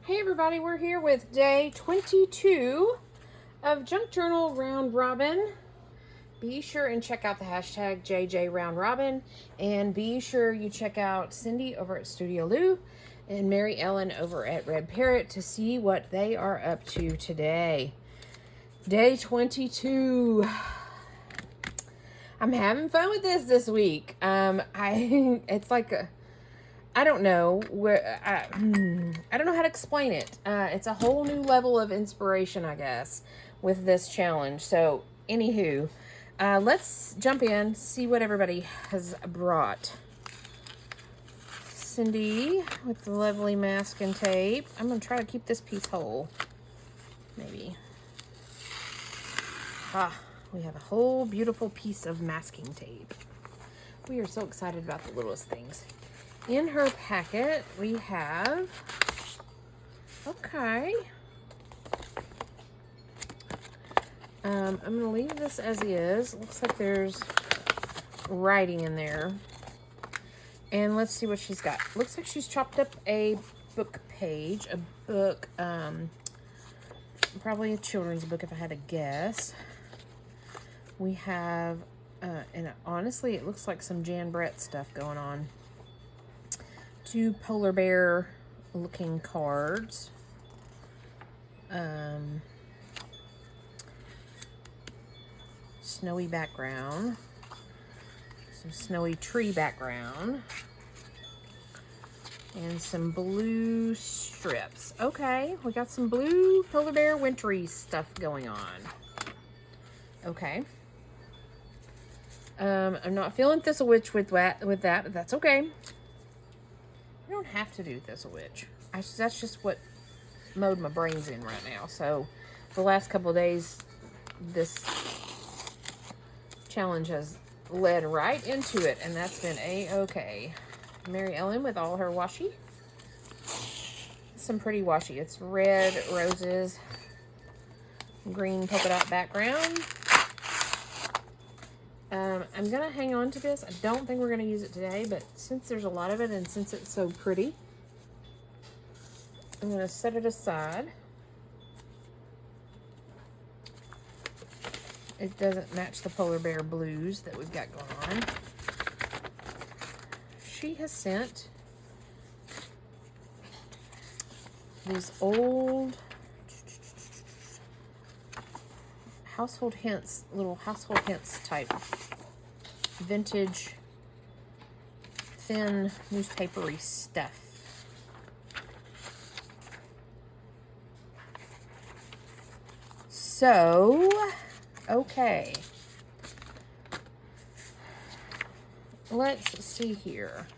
Hey everybody, we're here with day 22 of Junk Journal Round Robin. Be sure and check out the hashtag JJ Round Robin, and be sure you check out Cindy over at Studio Lou and Mary Ellen over at Red Parrot to see what they are up to today. Day 22. I'm having fun with this week. It's like I don't know where I don't know how to explain it. It's a whole new level of inspiration, I guess, with this challenge. So, anywho, let's jump in, see what everybody has brought. Cindy with the lovely masking tape. I'm gonna try to keep this piece whole. Maybe. We have a whole beautiful piece of masking tape. We are so excited about the littlest things. In her packet, we have, okay, I'm going to leave this as is. Looks like there's writing in there. And let's see what she's got. Looks like she's chopped up a book page, a book, probably a children's book if I had to guess. We have, and honestly, it looks like some Jan Brett stuff going on. 2 polar bear looking cards. Snowy background. Some snowy tree background. And some blue strips. Okay, we got some blue polar bear wintry stuff going on. Okay. I'm not feeling Thistle Witch with that, but that's okay. I don't have to do Thistle Witch. That's just what mode my brain's in right now. So the last couple of days, this challenge has led right into it, and that's been a-okay. Mary Ellen with all her washi. Some pretty washi. It's red roses, green polka dot background. I'm going to hang on to this. I don't think we're going to use it today, but since there's a lot of it and since it's so pretty, I'm going to set it aside. It doesn't match the polar bear blues that we've got going on. She has sent these old household hints, little household hints type vintage thin newspapery stuff. So, okay. Let's see here.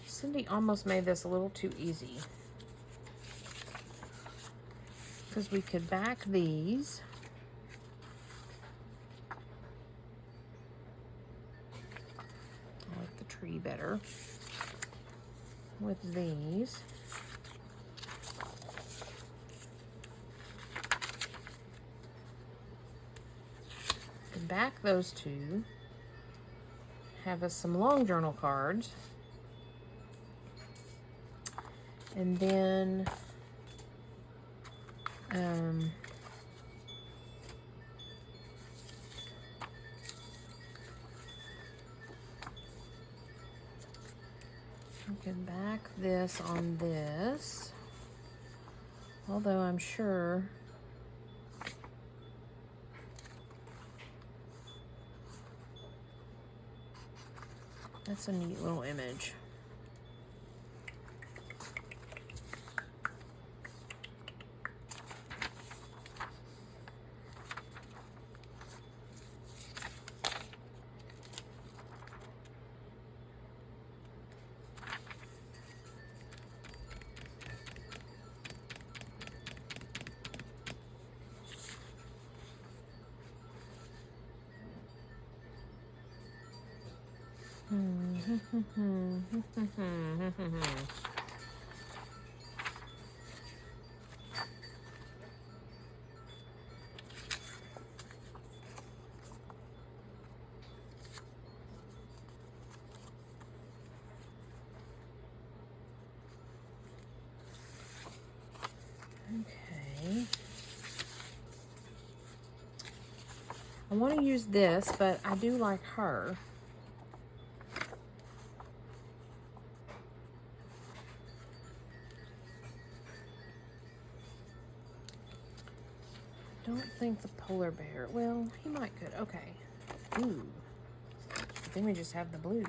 Cindy almost made this a little too easy. Because we could back these. I like the tree better. With these. And back those two. Have us some long journal cards. And then we can back this on this, although I'm sure that's a neat little image. Okay. I want to use this, but I do like her. Don't think the polar bear. Well, he might could. Okay. Ooh. But then we just have the blue.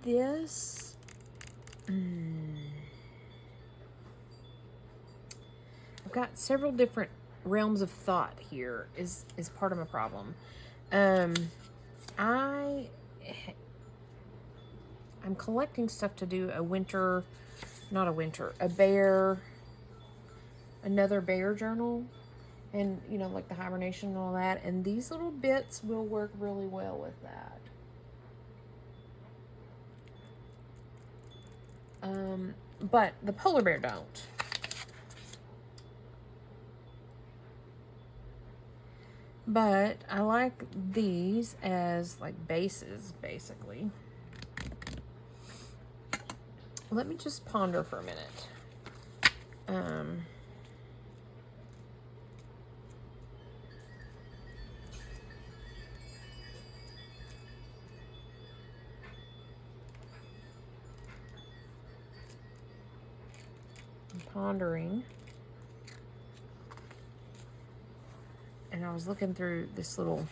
This. I've got several different realms of thought here. Is part of my problem. I'm collecting stuff to do another bear journal, and you know, like the hibernation and all that, and these little bits will work really well with that. But the polar bear don't. But I like these as like bases, basically. Let me just ponder for a minute. I'm pondering. And I was looking through this little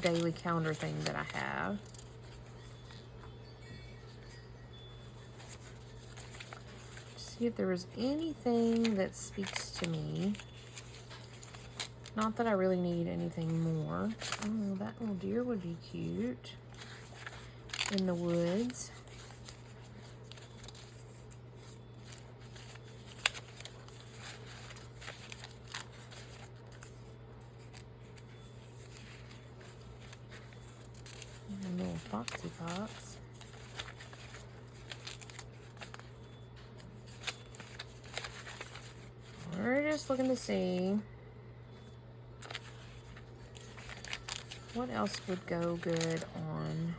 daily calendar thing that I have. See if there was anything that speaks to me. Not that I really need anything more. Oh, that little deer would be cute in the woods. A little foxy fox. We're just looking to see what else would go good on.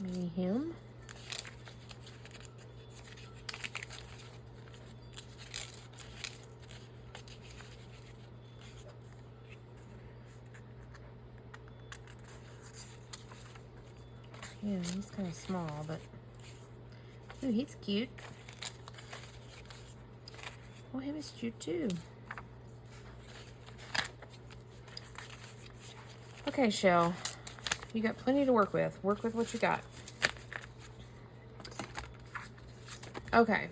Maybe him. Yeah, he's kind of small, but ooh, he's cute. Oh, him is cute too. Okay, Shell, you got plenty to work with. Work with what you got. Okay.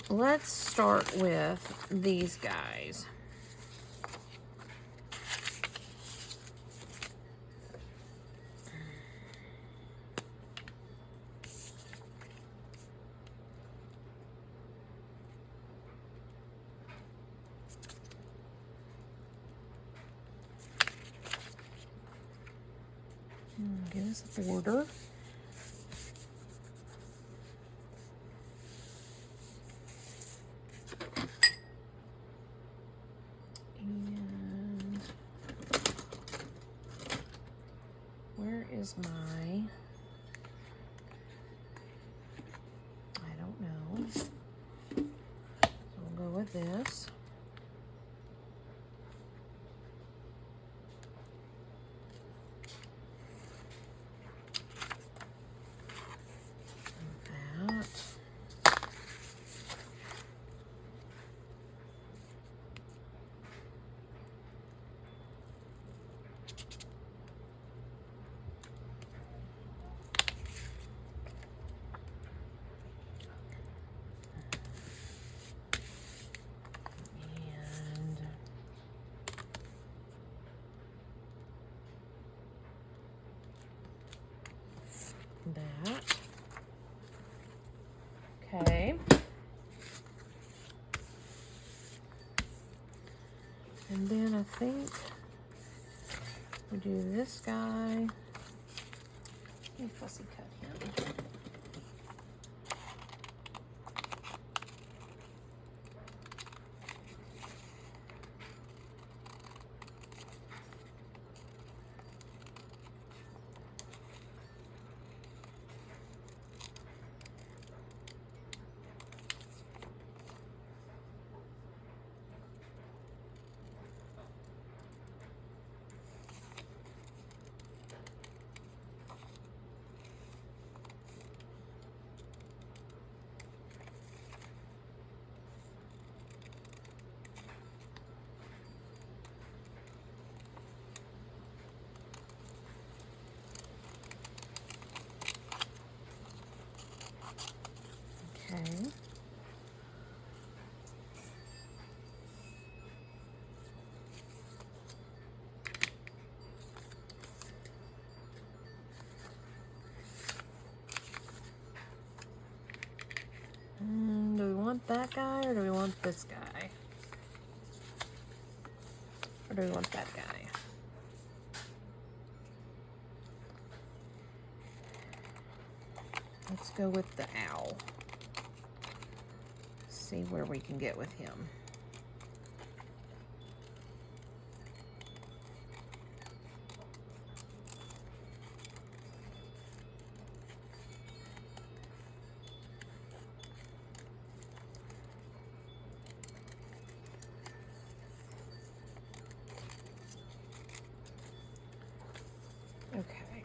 Let's start with these guys. Give us a border. And where is my... I don't know. So we'll go with this. And then I think we do this guy. Let me fussy cut him. Okay. Do we want that guy or do we want this guy? Or do we want that guy? Let's go with the owl. See where we can get with him. Okay.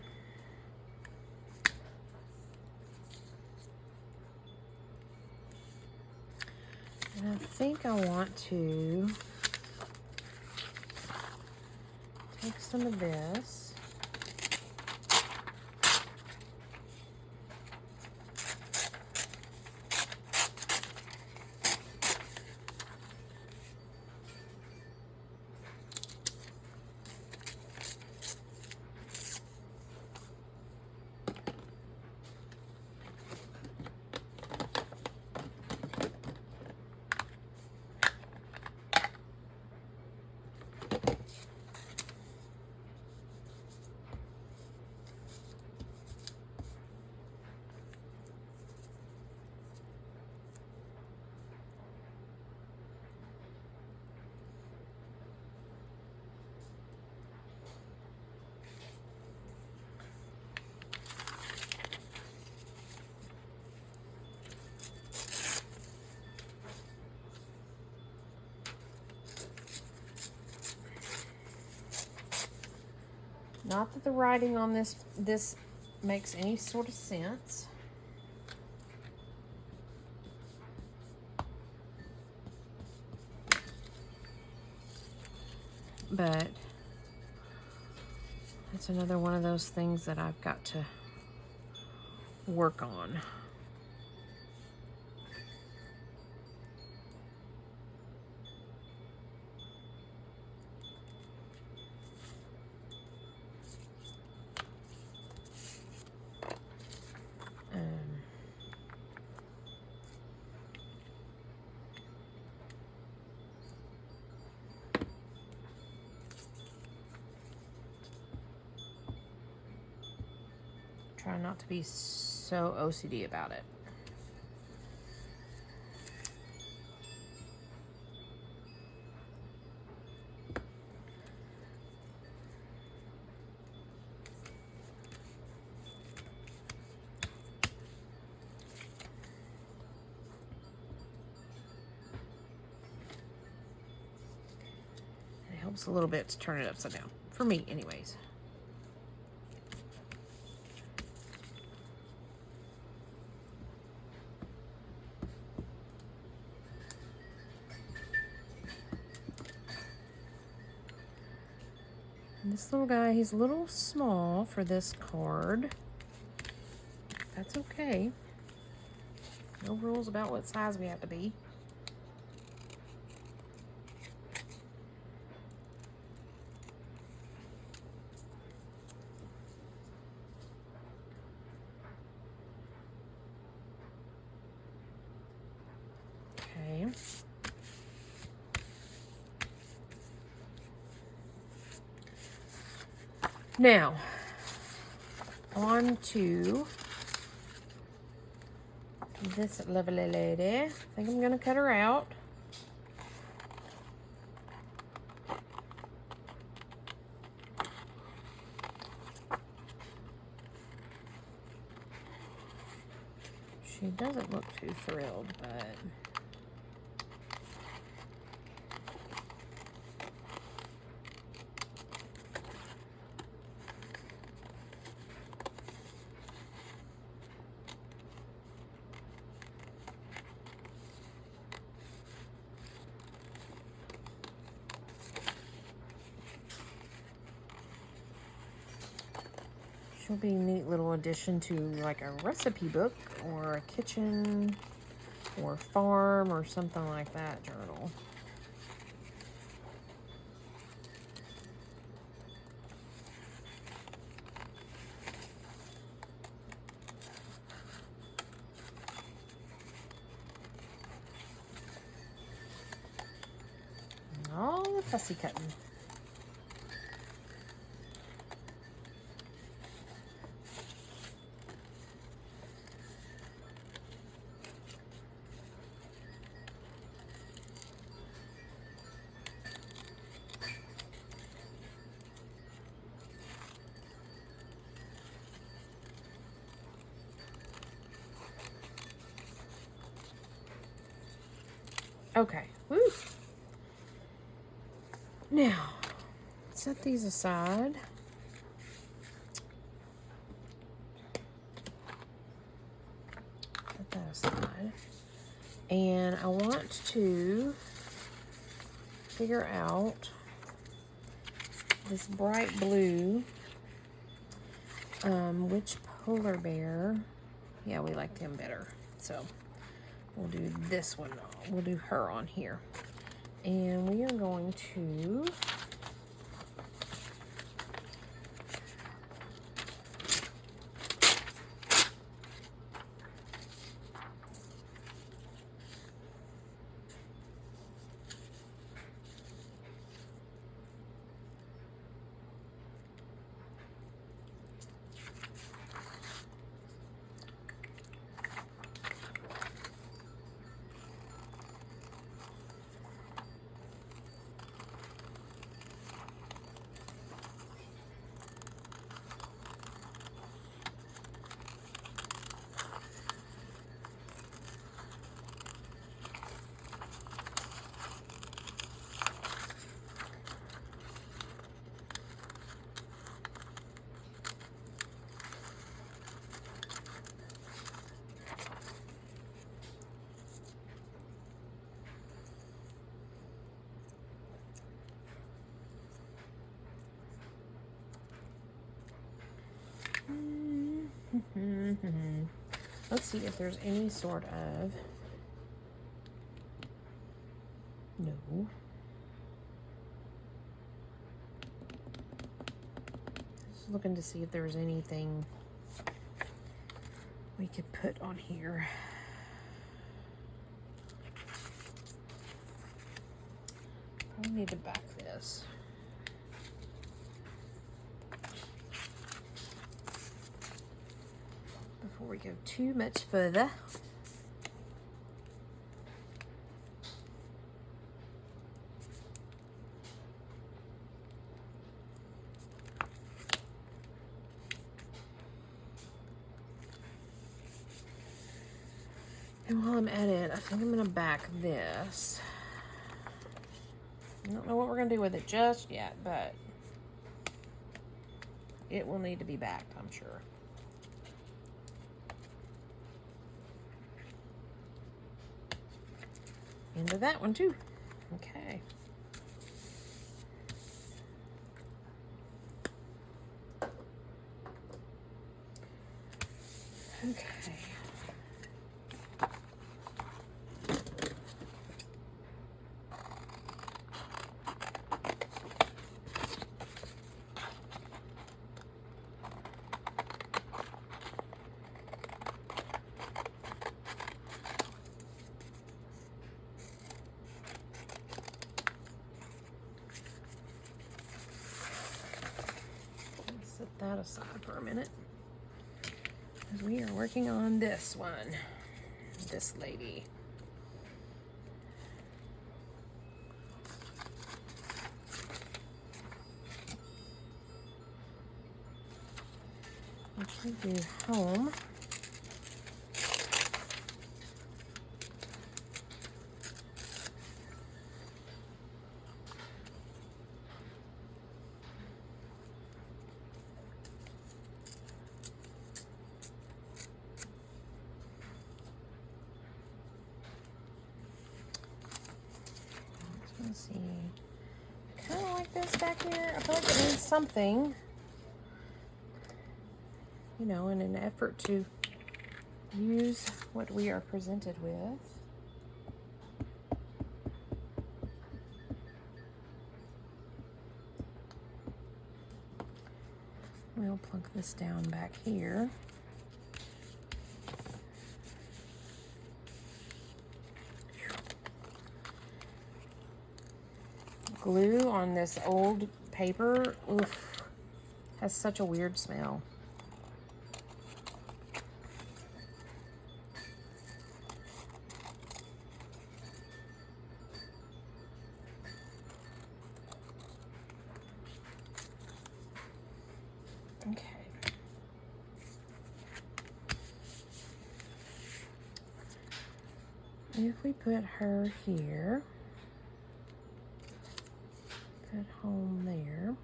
And I think I want to take some of this. Not that the writing on this makes any sort of sense. But it's another one of those things that I've got to work on. Try not to be so OCD about it. It helps a little bit to turn it upside down. For me, anyways. And this little guy, he's a little small for this card. That's okay. No rules about what size we have to be. Okay. Now, on to this lovely lady. I think I'm going to cut her out. She doesn't look too thrilled, but she'll be a neat little addition to like a recipe book or a kitchen or farm or something like that journal. And all the fussy cutting. Okay, woo. Now, set these aside. Set that aside. And I want to figure out this bright blue, which polar bear. Yeah, we like them better. So we'll do this one. We'll do her on here. And we are going to let's see if there's any sort of, no. Just looking to see if there's anything we could put on here. Probably need to back this. Before we go too much further. And while I'm at it, I think I'm going to back this. I don't know what we're going to do with it just yet, but it will need to be backed, I'm sure. Into that one too. Okay. Okay. that aside for a minute. Because we are working on this one. This lady. If we do home. Let's see. Kind of like this back here. I feel like it means something. You know, in an effort to use what we are presented with. We'll plunk this down back here. Glue on this old paper, oof, has such a weird smell. Okay. If we put her here, put home there.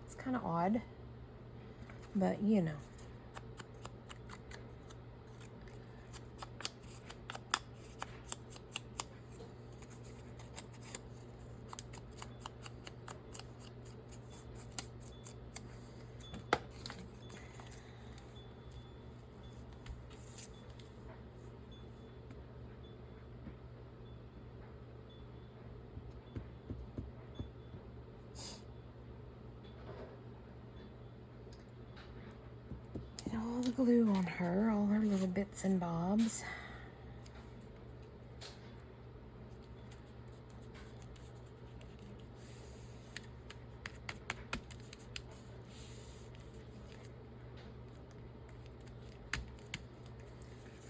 It's kind of odd, but you know. All the glue on her, all her little bits and bobs.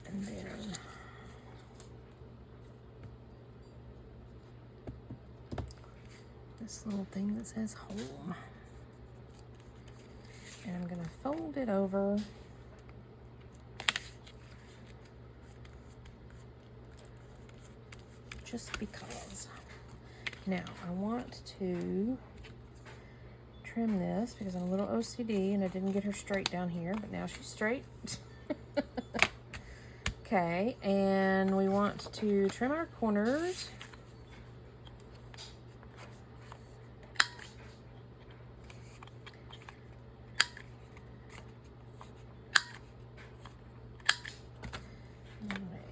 And then this little thing that says home. And I'm going to fold it over just because. Now, I want to trim this because I'm a little OCD and I didn't get her straight down here, but now she's straight. Okay, and we want to trim our corners.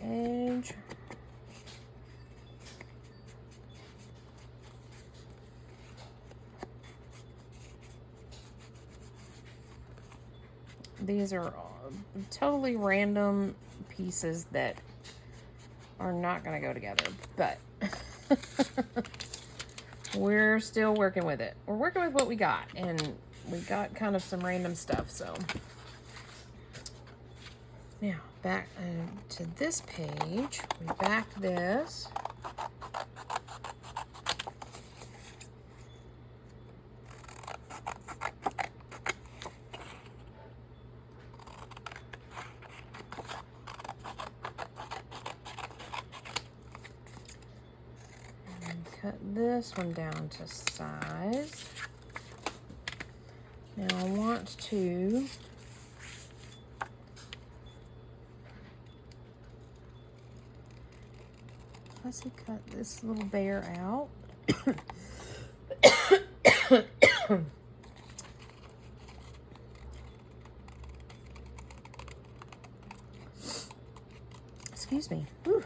Edge. These are totally random pieces that are not going to go together, but we're still working with it. We're working with what we got, and we got kind of some random stuff, so. Now, back to this page, we back this. And cut this one down to size. Now I want to fussy cut this little bear out. Excuse me. Whew.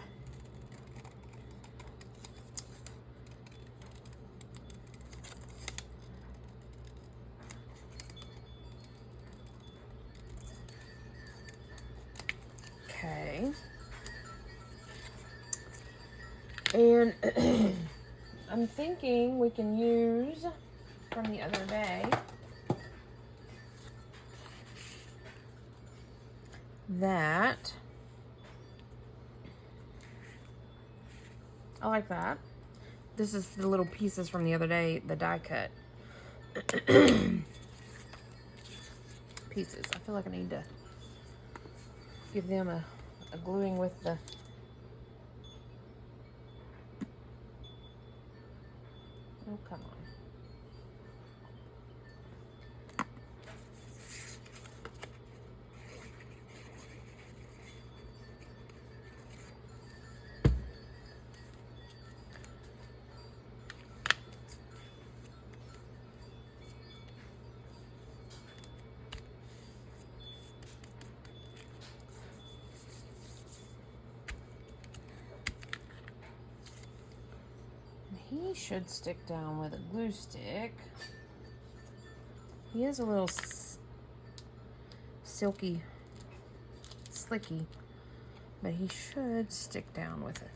Okay. And I'm thinking we can use from the other day that. I like that. This is the little pieces from the other day, the die cut pieces. I feel like I need to give them a gluing with the. Oh, come on. He should stick down with a glue stick. He is a little silky, slicky, but he should stick down with it.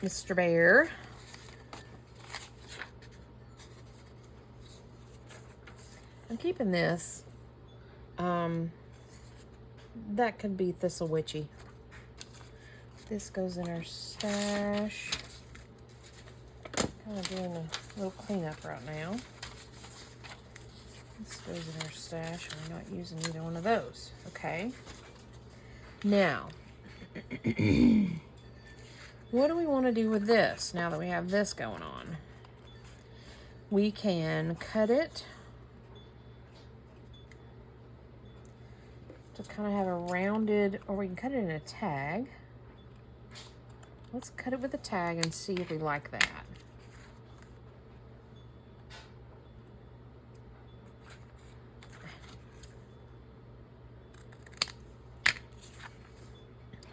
Mr. Bear. I'm keeping this. That could be Thistle Witchy. This goes in our stash. Kind of doing a little cleanup right now. This goes in our stash. I'm not using either one of those. Okay. Now, what do we want to do with this now that we have this going on? We can cut it to kind of have a rounded, or we can cut it in a tag. Let's cut it with a tag and see if we like that.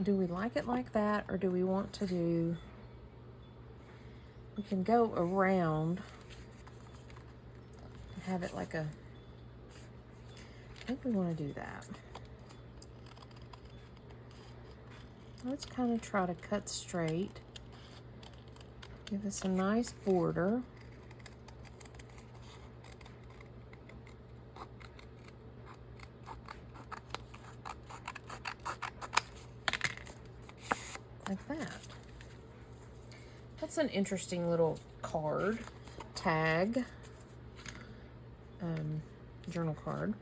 Do we like it like that, or do we want to do, we can go around and have it like a, I think we want to do that. Let's kind of try to cut straight. Give us a nice border. Like that. That's an interesting little card, tag, journal card.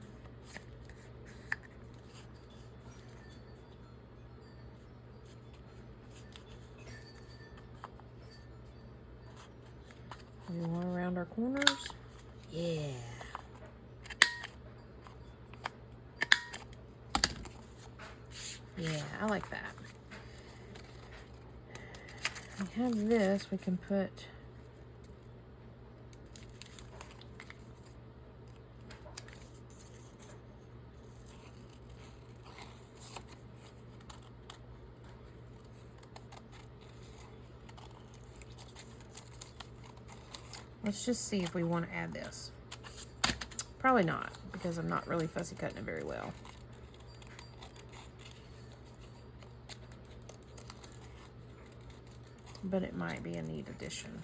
We want around our corners. Yeah. Yeah, I like that. We have this, we can put let's just see if we want to add this. Probably not, because I'm not really fussy cutting it very well. But it might be a neat addition.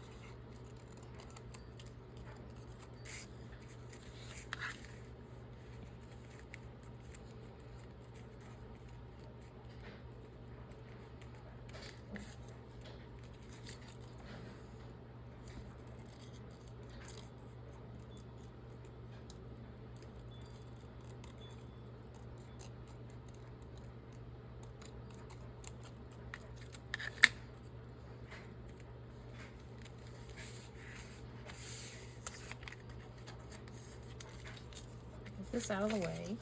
This out of the way.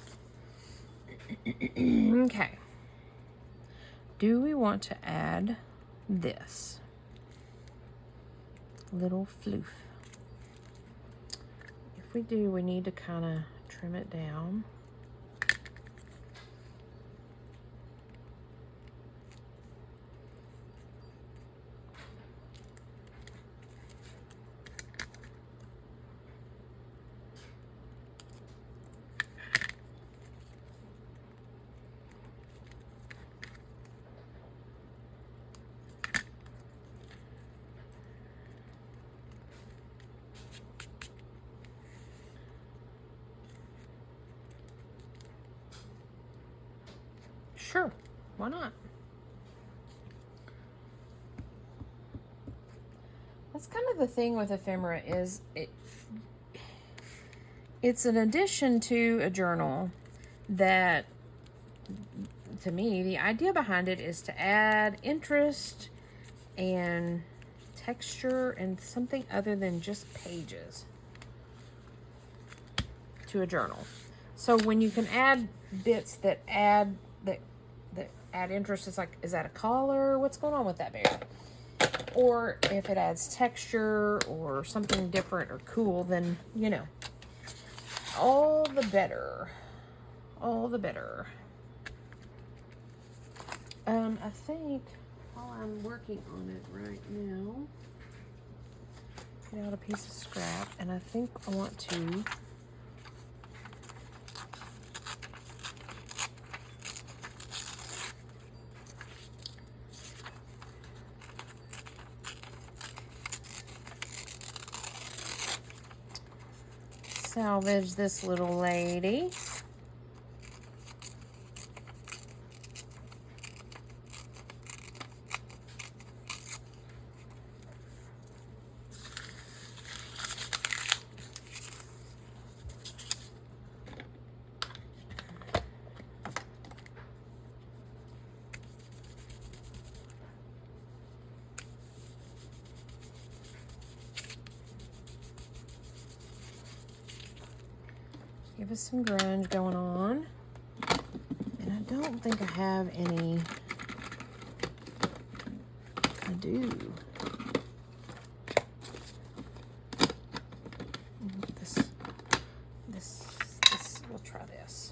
Okay. Do we want to add this little floof? If we do, we need to kind of trim it down. Sure, why not? That's kind of the thing with ephemera is it's an addition to a journal that, to me, the idea behind it is to add interest and texture and something other than just pages to a journal. So when you can add bits that add interest, it's like, is that a collar? What's going on with that bear? Or if it adds texture or something different or cool, then, you know, all the better. All the better. I think while I'm working on it right now, get out a piece of scrap, and I think I want to salvage this little lady. Give us some grunge going on. And I don't think I have any. I do. This, we'll try this.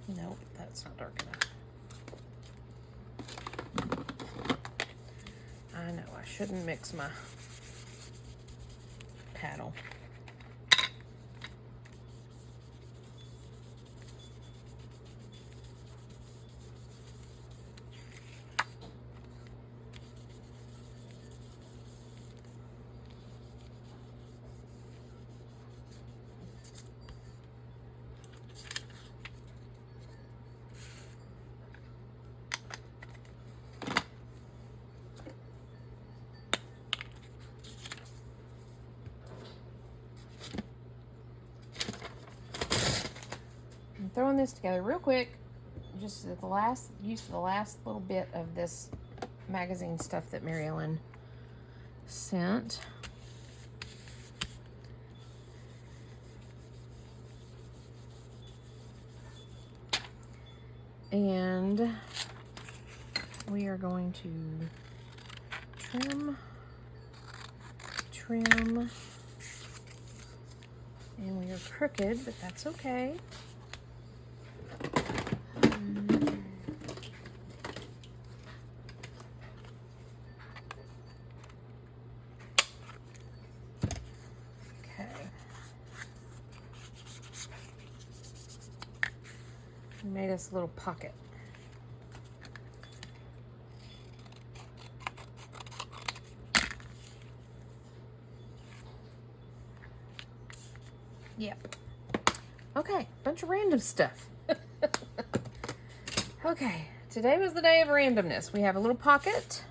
Nope, that's not dark enough. I know, I shouldn't mix my paddle. Throwing this together real quick, just at the last little bit of this magazine stuff that Mary Ellen sent. And we are going to trim, and we are crooked, but that's okay. Made us a little pocket. Yep. Okay, bunch of random stuff. Okay, today was the day of randomness. We have a little pocket.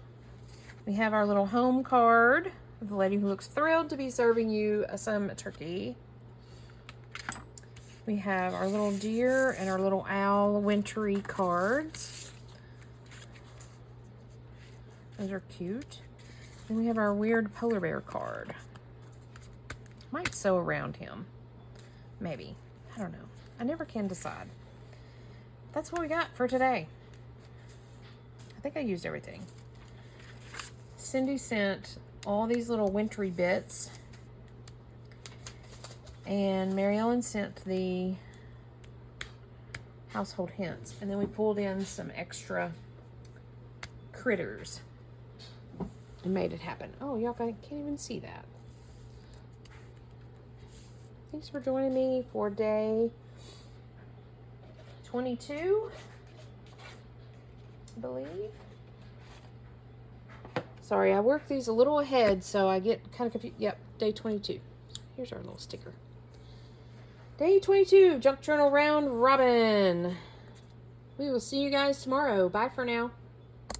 We have our little home card of the lady who looks thrilled to be serving you some turkey. We have our little deer and our little owl wintry cards. Those are cute. Then we have our weird polar bear card. Might sew around him. Maybe. I don't know. I never can decide. That's what we got for today. I think I used everything. Cindy sent all these little wintry bits. And Mary Ellen sent the household hints. And then we pulled in some extra critters and made it happen. Oh, y'all can't even see that. Thanks for joining me for day 22, I believe. Sorry, I work these a little ahead, so I get kind of confused. Yep, day 22. Here's our little sticker. Day 22, Junk Journal Round Robin. We will see you guys tomorrow. Bye for now.